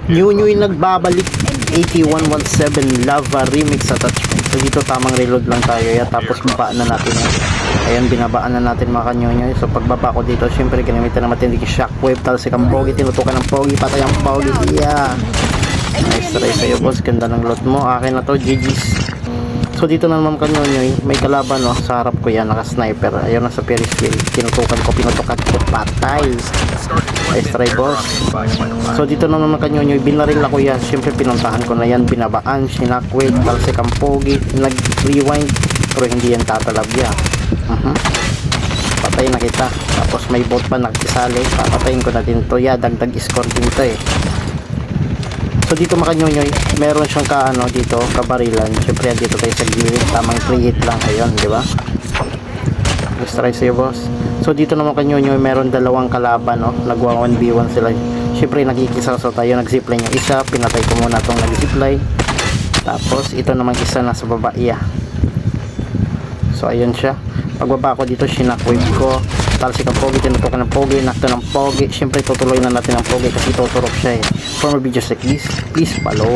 New yung nagbabalik 8117 Lava Remix attachment. So dito tamang reload lang tayo yan, tapos babaan na natin yan. Ayan, binabaan na natin mga kanyonyo. So pagbaba ko dito, syempre ginamitan na matindi shockwave, talsik ang pogi, tinutukan ng pogi, patay ang pogi. Yeah, nice try sa'yo boss, ganda ng loot mo. Akin na to, GG's. So dito na naman kanyonyo, may kalaban no, sa harap ko yan, naka sniper. Ayun na sa Ferris wheel, tinutukan ko, pinutukan ko, patay. Nice try boss. So dito na naman kanyonyo, binaril ako yan. Syempre pinuntahan ko na yan, binabaan, sinackwave, talsik ang pogi, nag-rewind, pero hindi yan tatalabya. Patay na kita. Tapos may bot pa nakisali, papatayin ko na din to. Yeah, dagdag score din to eh. So dito makanyonyoy, meron siyang kaano dito, kabarilan. Syempre dito tayo sa gilid, tamang 3 hit lang. Ayun, di ba? Let's try sa'yo boss. So dito naman kanyonyoy, meron dalawang kalaban, no? Nagwa 1v1 sila. Syempre nagkikisaw tayo, nag-zipline yung isa, pinatay ko muna tong nag-zipline. Tapos ito naman isa nasa baba, yeah. So ayun siya. Pagbaba ko dito, sinackwave ko, talsik ang pogi, tinutukan ng pogi, nakto ng pogi. Syempre tutuloy na natin ang pogi kasi tuturok siya eh. For more videos like this, please follow.